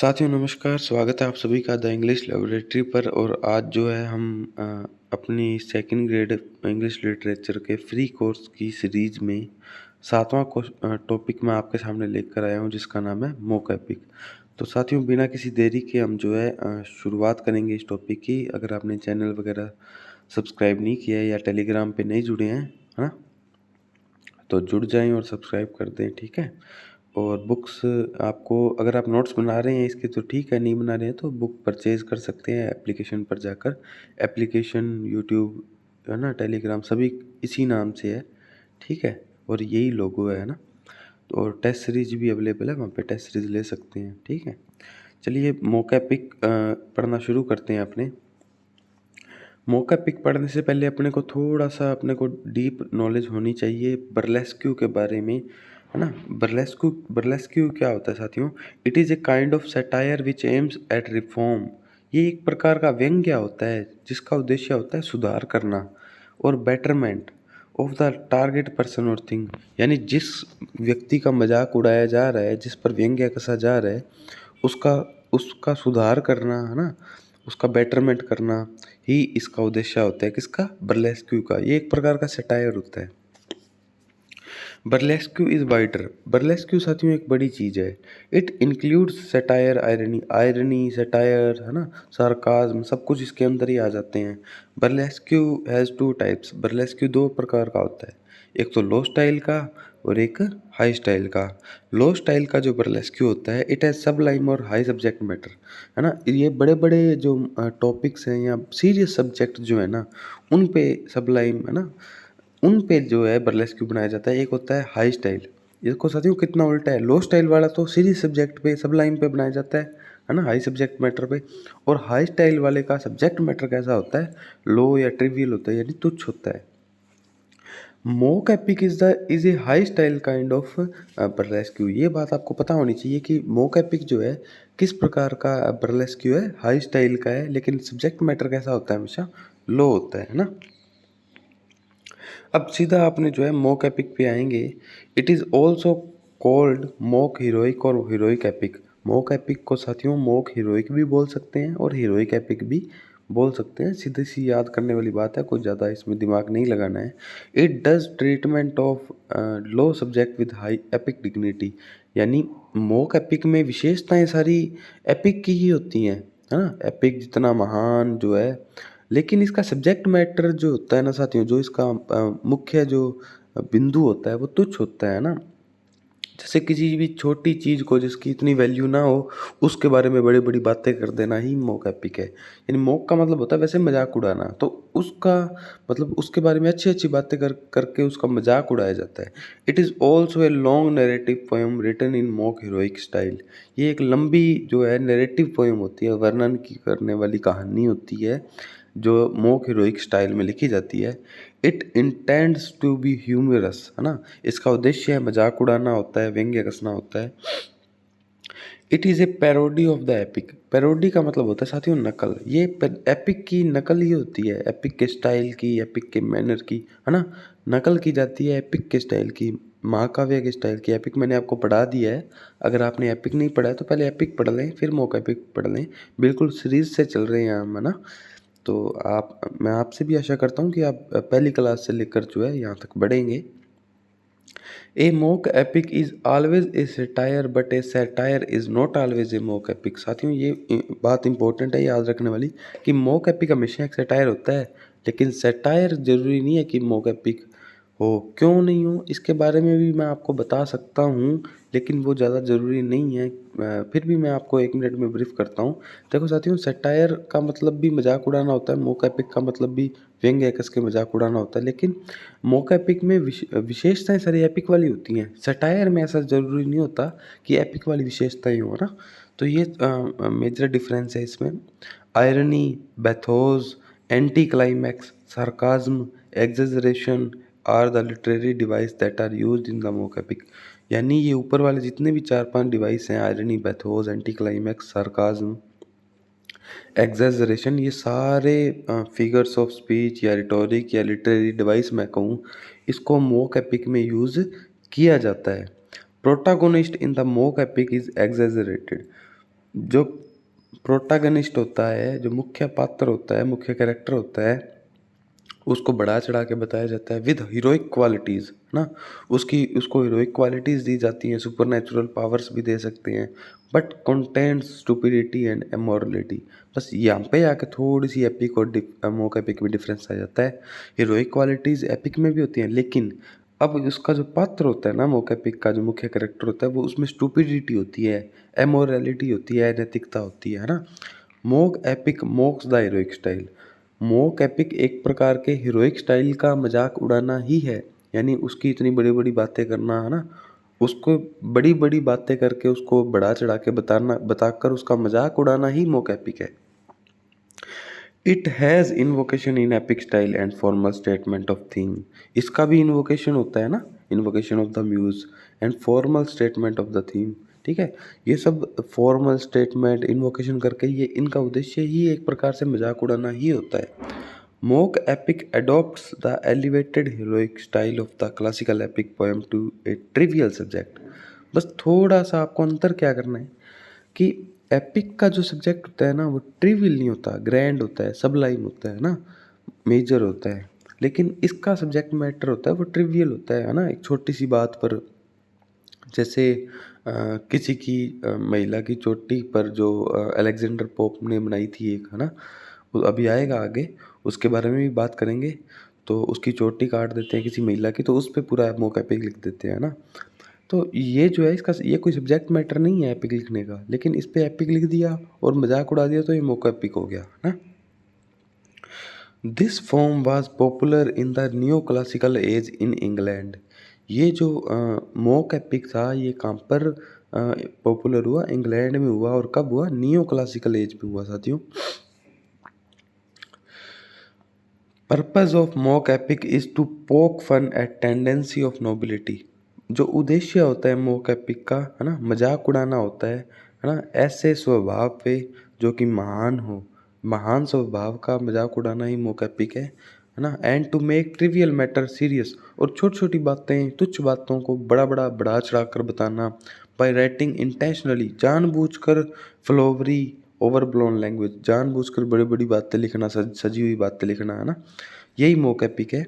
साथियों नमस्कार, स्वागत है आप सभी का द इंग्लिश लैबोरेटरी पर। और आज जो है हम अपनी सेकंड ग्रेड इंग्लिश लिटरेचर के फ्री कोर्स की सीरीज में 7वां टॉपिक मैं आपके सामने लेकर आया हूं, जिसका नाम है मॉक एपिक। तो साथियों बिना किसी देरी के हम जो है शुरुआत करेंगे इस टॉपिक की। अगर आपने चैनल वगैरह सब्सक्राइब नहीं किया है या टेलीग्राम पे नहीं जुड़े हैं, है ना, तो जुड़ जाएं और सब्सक्राइब कर दें, ठीक है। और बुक्स आपको, अगर आप नोट्स बना रहे हैं इसके तो ठीक है, नहीं बना रहे हैं तो बुक परचेज़ कर सकते हैं एप्लीकेशन पर जाकर। एप्लीकेशन यूट्यूब, है ना, टेलीग्राम सभी इसी नाम से है, ठीक है। और यही लोगो है ना। तो और टेस्ट सीरीज भी अवेलेबल है, वहाँ पे टेस्ट सीरीज ले सकते हैं, ठीक है। चलिए मौका पिक पढ़ना शुरू करते हैं अपने। मौका पिक पढ़ने से पहले अपने को डीप नॉलेज होनी चाहिए बर्लेस्क्यू के बारे में, है ना। बर्लेस्क्यू क्या होता है साथियों? It is a kind of satire which aims at reform. ये एक प्रकार का व्यंग्य होता है जिसका उद्देश्य होता है सुधार करना और betterment of the target person और थिंग। यानी जिस व्यक्ति का मजाक उड़ाया जा रहा है, जिस पर व्यंग्य कसा जा रहा है, उसका उसका सुधार करना, है ना, उसका बेटरमेंट करना ही इसका उद्देश्य होता है। किसका? बर्लेस्क्यू का। ये एक प्रकार का सटायर होता है। बर्लेस्क्यू इज वाइडर। बर्लेस्क्यू साथियों एक बड़ी चीज है। It includes satire, irony, satire, है ना, सार्काज्म, सब कुछ इसके अंदर ही आ जाते हैं। बर्लेस्क्यू हैज टू टाइप्स। बर्लेस्क्यू दो प्रकार का होता है, एक तो लो स्टाइल का और एक हाई स्टाइल का। लो स्टाइल का जो बर्लेस्क्यू होता है, इट हैज सबलाइम और हाई सब्जेक्ट मैटर, है ना। ये बड़े बड़े जो टॉपिक्स हैं या सीरियस सब्जेक्ट जो है ना, उन पे सबलाइम, है ना, उन पे जो है बर्लेस्क्यू बनाया जाता है। एक होता है हाई स्टाइल। इसको साथियों कितना उल्टा है, लो स्टाइल वाला तो सीरियस सब्जेक्ट पे सबलाइम पे बनाया जाता है ना, हाई सब्जेक्ट मैटर पे। और हाई स्टाइल वाले का सब्जेक्ट मैटर कैसा होता है? लो या ट्रिवियल होता है, यानी तुच्छ होता है। Mock epic is a high style kind of burlesque. ये बात आपको पता होनी चाहिए कि मोक एपिक जो है किस प्रकार का बर्लेस्क्यू है, हाई स्टाइल का है, लेकिन सब्जेक्ट मैटर कैसा होता है? हमेशा लो होता है ना। अब सीधा आपने जो है मोक एपिक पे आएंगे। It is also called mock heroic और हीरोइक एपिक। मोक एपिक को साथियों मोक हीरोइक भी बोल सकते हैं और हीरोइक एपिक भी बोल सकते हैं। सीधी सी याद करने वाली बात है, कुछ ज़्यादा इसमें दिमाग नहीं लगाना है। It does treatment of low subject with high epic dignity. यानी मोक एपिक में विशेषताएं सारी एपिक की ही होती हैं, है ना। एपिक जितना महान जो है, लेकिन इसका सब्जेक्ट मैटर जो होता है ना साथियों, जो इसका मुख्य जो बिंदु होता है वो तुच्छ होता है ना। जैसे किसी भी छोटी चीज़ को जिसकी इतनी वैल्यू ना हो, उसके बारे में बड़ी बड़ी बातें कर देना ही मोक एपिक है। यानी मोक का मतलब होता है वैसे मजाक उड़ाना, तो उसका मतलब उसके बारे में अच्छी अच्छी बातें करके उसका मजाक उड़ाया जाता है। It is also a long narrative poem written in mock heroic style. ये एक लंबी जो है नैरेटिव पोएम होती है, वर्णन की करने वाली कहानी होती है, जो मोक हीरोइक स्टाइल में लिखी जाती है। It intends to be humorous, है ना। इसका उद्देश्य है मजाक उड़ाना होता है, व्यंग्य कसना होता है। It is A parody of the epic. Parody का मतलब होता है साथियों नकल। ये एपिक की नकल ही होती है, एपिक के स्टाइल की, एपिक के मैनर की, है ना, नकल की जाती है एपिक के स्टाइल की, महाकाव्य के स्टाइल की। एपिक मैंने आपको पढ़ा दिया है। अगर आपने एपिक नहीं पढ़ा है तो पहले एपिक पढ़ लें, फिर मोक एपिक पढ़ लें। बिल्कुल सीरीज से चल रहे हैं हम, है ना। तो मैं आपसे भी आशा करता हूँ कि आप पहली क्लास से लेकर जो है यहाँ तक बढ़ेंगे। A mock epic is always a satire but a satire is not always a mock epic. साथियों ये बात इंपॉर्टेंट है याद रखने वाली, कि मोक एपिक हमेशा एक सेटायर होता है, लेकिन सेटायर जरूरी नहीं है कि मोक एपिक हो। क्यों नहीं हो, इसके बारे में भी मैं आपको बता सकता हूँ, लेकिन वो ज़्यादा ज़रूरी नहीं है। फिर भी मैं आपको 1 मिनट में ब्रीफ करता हूँ। देखो साथियों, सेटायर का मतलब भी मजाक उड़ाना होता है, मोक एपिक का मतलब भी व्यंग्य कस के मजाक उड़ाना होता है। लेकिन मोक एपिक में विशेषताएं सारी एपिक वाली होती हैं। सटायर में ऐसा ज़रूरी नहीं होता कि एपिक वाली विशेषताएं हो ना। तो ये मेजर डिफरेंस है इसमें। Irony, bathos, anti climax, sarcasm, exaggeration are the literary device that are used in the mock epic. यानी ये ऊपर वाले जितने भी 4-5 डिवाइस हैं, irony, bathos, anti climax, sarcasm, exaggeration, ये सारे फिगर्स ऑफ स्पीच या रिटोरिक या लिटरेरी डिवाइस मैं कहूँ, इसको मोक एपिक में यूज़ किया जाता है। Protagonist in the mock epic is exaggerated. जो प्रोटैगनिस्ट होता है, जो मुख्य पात्र होता है, मुख्य कैरेक्टर होता है, उसको बढ़ा चढ़ा के बताया जाता है विद हीरोइक क्वालिटीज़, है ना? उसको हीरोइक क्वालिटीज़ दी जाती हैं, सुपरनैचुरल पावर्स भी दे सकते हैं, but contains stupidity and immorality. बस यहाँ पे आके थोड़ी सी एपिक और मोक एपिक में डिफरेंस आ जाता है। हीरोइक क्वालिटीज़ एपिक में भी होती हैं, लेकिन अब उसका जो पात्र होता है ना, मोक एपिक का जो मुख्य कैरेक्टर होता है, वो उसमें स्टुपिडिटी होती है, इमोरलिटी होती है, नैतिकता होती है ना? Mock epic mocks the heroic style. Mock epic एक प्रकार के हीरोइक स्टाइल का मजाक उड़ाना ही है, यानी उसकी इतनी बड़ी बड़ी बातें करना, है ना? उसको बड़ी बड़ी बातें करके उसको बढ़ा चढ़ा के बताकर उसका मजाक उड़ाना ही मोक एपिक है। It has invocation in epic style and formal statement of theme. इसका भी इन्वोकेशन होता है ना, invocation of the muse and formal statement of the theme. ठीक है, ये सब फॉर्मल स्टेटमेंट इन्वोकेशन करके ये इनका उद्देश्य ही एक प्रकार से मजाक उड़ाना ही होता है। Mock epic adopts the elevated heroic style of the classical epic poem to a trivial subject। बस थोड़ा सा आपको अंतर क्या करना है कि एपिक का जो सब्जेक्ट होता है ना, वो ट्रिवियल नहीं होता, ग्रैंड होता है, सबलाइम होता है ना, मेजर होता है। लेकिन इसका सब्जेक्ट मैटर होता है वो ट्रिवियल होता है ना, एक छोटी सी बात पर, जैसे किसी की महिला की चोटी पर जो अलेक्जेंडर पोप ने बनाई थी एक, है ना? वो अभी आएगा आगे, उसके बारे में भी बात करेंगे। तो उसकी चोटी काट देते हैं किसी महिला की, तो उस पे पूरा मोक एपिक लिख देते हैं, है ना? तो ये जो है इसका ये कोई सब्जेक्ट मैटर नहीं है एपिक लिखने का, लेकिन इस पे एपिक लिख दिया और मजाक उड़ा दिया तो ये मोक एपिक हो गया, है ना? This form was popular in the new classical age in England. ये जो मोक एपिक था ये कहाँ पर पॉपुलर हुआ? इंग्लैंड में हुआ। और कब हुआ? न्यू क्लासिकल एज में हुआ साथियों। Purpose of mock epic is to poke fun at tendency of nobility. जो उद्देश्य होता है मोक एपिक का, है ना, मजाक उड़ाना होता है ना, ऐसे स्वभाव पे जो कि महान हो, महान स्वभाव का मजाक उड़ाना ही मोक एपिक है ना। And to make trivial matter serious, और छोटी छोटी बातें, तुच्छ बातों को बड़ा बड़ा बढ़ा चढ़ा कर बताना। बाय राइटिंग इंटेंशनली, जानबूझकर, फ्लोवरी ओवरब्लोन लैंग्वेज, जानबूझकर बड़ी बड़ी बातें लिखना, सजी हुई बातें लिखना, है ना, यही मोक एपिक है।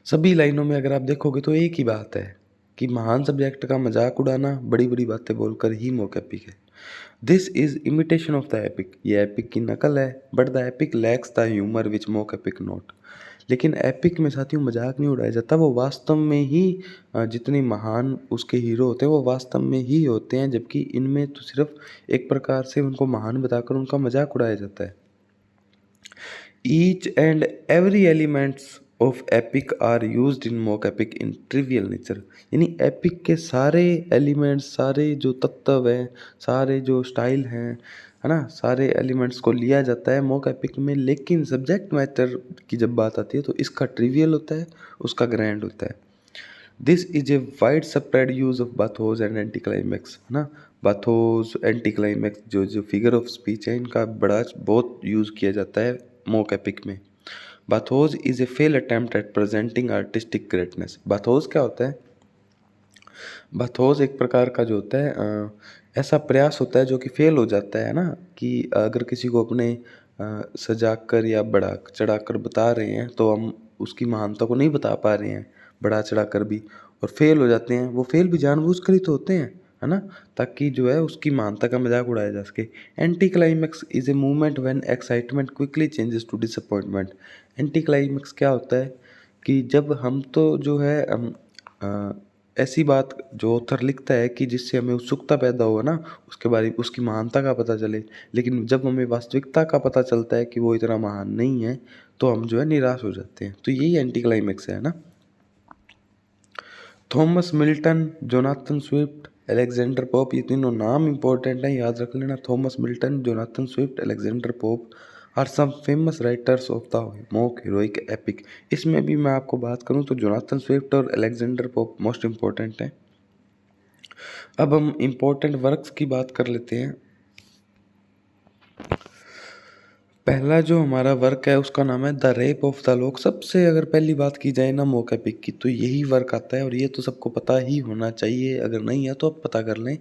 सभी लाइनों में अगर आप देखोगे तो एक ही बात है कि महान सब्जेक्ट का मजाक उड़ाना, बड़ी बड़ी बातें बोलकर ही मोक एपिक है। This is imitation of the epic, ये एपिक की नकल है। But the epic lacks the humour which mock epic note. लेकिन एपिक में साथियों मजाक नहीं उड़ाया जाता, वो वास्तव में ही जितने महान उसके हीरो होते हैं वो वास्तव में ही होते हैं, जबकि इनमें तो सिर्फ एक प्रकार से उनको महान बताकर उनका मजाक उड़ाया जाता है। Each and every elements of epic are used in mock epic in trivial nature। यानी एपिक के सारे एलिमेंट्स, सारे जो तत्व हैं, सारे जो स्टाइल हैं, है ना, सारे एलिमेंट्स को लिया जाता है मोक एपिक में। लेकिन सब्जेक्ट मैटर की जब बात आती है तो इसका ट्रिवियल होता है, उसका ग्रैंड होता है। This is a widespread use of bathos and anti climax, है ना। बाथोस, एंटी क्लाइमैक्स जो जो फिगर ऑफ स्पीच है, इनका बड़ा बहुत यूज़ किया जाता है मोक एपिक में। Bathos is a fail attempt at presenting artistic greatness. Bathos क्या होता है? बाथोस एक प्रकार का जो होता है ऐसा प्रयास होता है जो कि फेल हो जाता है ना, कि अगर किसी को अपने सजा कर या बढ़ा चढ़ा कर बता रहे हैं तो हम उसकी महानता को नहीं बता पा रहे हैं बढ़ा चढ़ा कर भी, और फेल हो जाते हैं। वो फेल भी जानबूझ कर ही तो होते हैं, है ना, ताकि जो है उसकी महानता का मजाक उड़ाया जा सके। Anticlimax is a movement when excitement quickly changes to disappointment. Anticlimax क्या होता है कि जब हम तो जो है अ, ऐसी बात जो ऑथर लिखता है कि जिससे हमें उत्सुकता पैदा हो ना, उसके बारे उसकी महानता का पता चले, लेकिन जब हमें वास्तविकता का पता चलता है कि वो इतना महान नहीं है तो हम जो है निराश हो जाते हैं। तो यही एंटी क्लाइमैक्स है ना। Thomas Milton, Jonathan Swift, Alexander Pope, ये तीनों नाम इंपॉर्टेंट हैं, याद रख लेना। Thomas Milton, Jonathan Swift, Alexander Pope are some famous writers of the mock heroic epic. इसमें भी मैं आपको बात करूं तो जोनाथन स्विफ्ट और अलेक्जेंडर पोप मोस्ट इम्पोर्टेंट हैं। अब हम इम्पोर्टेंट वर्क्स की बात कर लेते हैं। पहला जो हमारा वर्क है उसका नाम है the rape of the lock. सबसे अगर पहली बात की जाए ना मोक एपिक की, तो यही वर्क आता है, और ये तो सबको पता ही होना चाहिए, अगर नहीं है तो आप पता कर लें।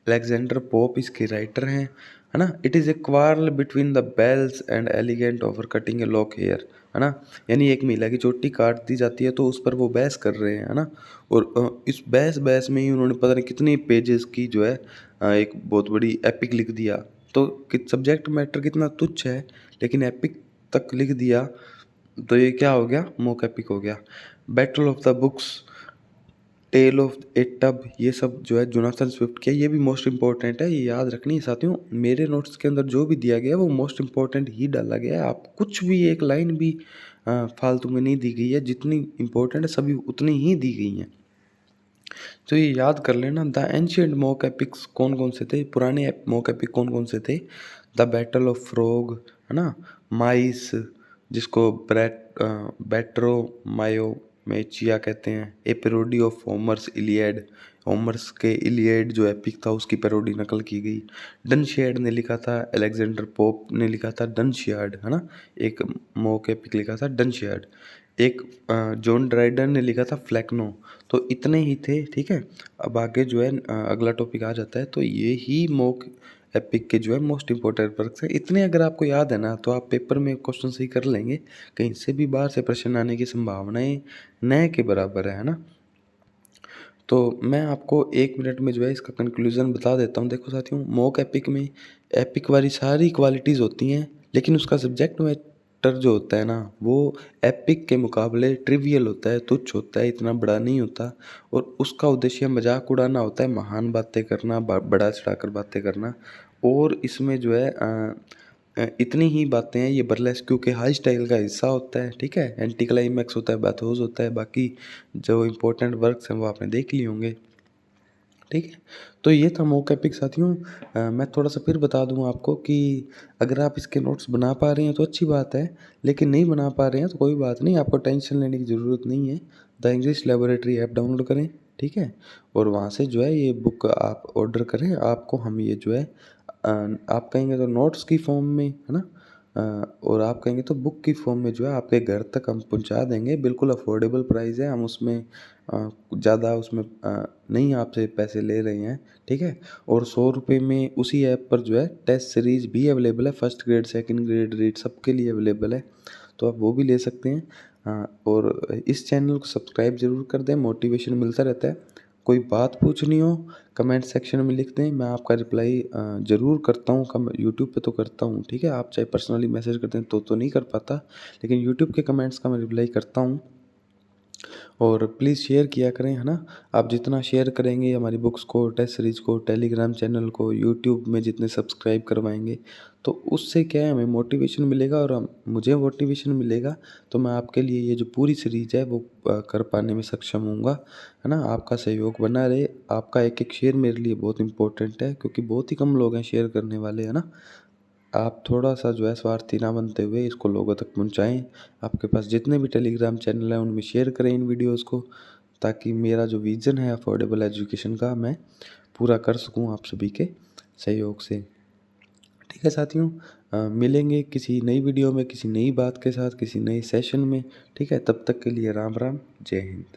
अलेक्जेंडर पोप इसके राइटर हैं, है ना। It is a quarrel between the belles and elegant over cutting a lock hair, है ना। यानी एक महिला की चोटी काट दी जाती है तो उस पर वो बहस कर रहे हैं, है ना। और इस बहस में ही उन्होंने पता नहीं कितने पेजेस की जो है एक बहुत बड़ी एपिक लिख दिया। तो सब्जेक्ट मैटर कितना तुच्छ है लेकिन एपिक तक लिख दिया, तो ये क्या हो गया, मोक एपिक हो गया। Battle of the books, tale of a tub, ये सब जो है जोनाथन स्विफ्ट के, ये भी मोस्ट इंपॉर्टेंट है, ये याद रखनी है साथियों। मेरे नोट्स के अंदर जो भी दिया गया है वो मोस्ट इंपॉर्टेंट ही डाला गया है। आप कुछ भी एक लाइन भी फालतू में नहीं दी गई है, जितनी इंपॉर्टेंट है सभी उतनी ही दी गई हैं। तो ये याद कर लेना। द एंशिएंट मोक एपिक्स कौन कौन से थे, पुराने मोक एपिक कौन कौन से थे। द बैटल ऑफ फ्रॉग, है ना, माइस जिसको बैट्रो मायो मेचिया कहते हैं, a parody of Homer's Iliad, Homer's के इलियड जो एपिक था उसकी पेरोडी नकल की गई। डनशियार्ड ने लिखा था, अलेक्जेंडर पोप ने लिखा था डनशियार्ड, है ना, एक मोक एपिक लिखा था डनशियार्ड। एक जॉन ड्राइडन ने लिखा था फ्लैक्नो। तो इतने ही थे, ठीक है। अब आगे जो है अगला टॉपिक आ जाता है। तो ये ही मोक एपिक के जो है मोस्ट इंपॉर्टेंट वर्क्स है। इतने अगर आपको याद है ना तो आप पेपर में क्वेश्चन सही कर लेंगे, कहीं से भी बाहर से प्रश्न आने की संभावनाएं न के बराबर है ना। तो मैं आपको 1 मिनट में जो है इसका कंक्लूजन बता देता हूँ। देखो साथियों, मोक एपिक में एपिक वाली सारी क्वालिटीज़ होती हैं, लेकिन उसका सब्जेक्ट मैटर जो होता है ना वो एपिक के मुकाबले ट्रिवियल होता है, तुच्छ होता है, इतना बड़ा नहीं होता। और उसका उद्देश्य मजाक उड़ाना होता है, महान बातें करना, बड़ा चढ़ाकर बातें करना। और इसमें जो है इतनी ही बातें हैं, ये बर्लेस्क के हाई स्टाइल का हिस्सा होता है, ठीक है। एंटी क्लाइमैक्स होता है, बाथोस होता है, बाकी जो इम्पोर्टेंट वर्क्स हैं वो आपने देख लिए होंगे, ठीक है। तो ये था मोक एपिक साथियों। मैं थोड़ा सा फिर बता दूं आपको कि अगर आप इसके नोट्स बना पा रहे हैं तो अच्छी बात है, लेकिन नहीं बना पा रहे हैं तो कोई बात नहीं, आपको टेंशन लेने की ज़रूरत नहीं है। The English laboratory app download करें, ठीक है, और वहाँ से जो है ये बुक आप ऑर्डर करें। आपको हम ये जो है आप कहेंगे तो नोट्स की फॉर्म में, है ना, और आप कहेंगे तो बुक की फॉर्म में जो है आपके घर तक हम पहुंचा देंगे। बिल्कुल अफोर्डेबल प्राइस है, हम उसमें ज़्यादा उसमें नहीं आपसे पैसे ले रहे हैं, ठीक है। और 100 रुपये में उसी ऐप पर जो है टेस्ट सीरीज भी अवेलेबल है, first grade second grade read सबके लिए अवेलेबल है, तो आप वो भी ले सकते हैं। और इस चैनल को सब्सक्राइब ज़रूर कर दें, मोटिवेशन मिलता रहता है। कोई बात पूछनी हो कमेंट सेक्शन में लिख दें, मैं आपका रिप्लाई ज़रूर करता हूँ। यूट्यूब पे तो करता हूँ, ठीक है। आप चाहे पर्सनली मैसेज करते हैं तो नहीं कर पाता, लेकिन यूट्यूब के कमेंट्स का मैं रिप्लाई करता हूँ। और प्लीज़ शेयर किया करें, है ना। आप जितना शेयर करेंगे हमारी बुक्स को, टेस्ट सीरीज़ को, टेलीग्राम चैनल को, यूट्यूब में जितने सब्सक्राइब करवाएंगे तो उससे क्या है, हमें मोटिवेशन मिलेगा और मुझे मोटिवेशन मिलेगा, तो मैं आपके लिए ये जो पूरी सीरीज़ है वो कर पाने में सक्षम होऊंगा, है ना। आपका सहयोग बना रहे, आपका एक एक शेयर मेरे लिए बहुत इंपॉर्टेंट है, क्योंकि बहुत ही कम लोग हैं शेयर करने वाले, है ना। आप थोड़ा सा जो है स्वार्थी ना बनते हुए इसको लोगों तक पहुंचाएं। आपके पास जितने भी टेलीग्राम चैनल हैं उनमें शेयर करें इन वीडियोस को, ताकि मेरा जो विज़न है अफोर्डेबल एजुकेशन का मैं पूरा कर सकूं आप सभी के सहयोग से, ठीक है साथियों। मिलेंगे किसी नई वीडियो में, किसी नई बात के साथ, किसी नए सेशन में, ठीक है। तब तक के लिए राम राम, जय हिंद।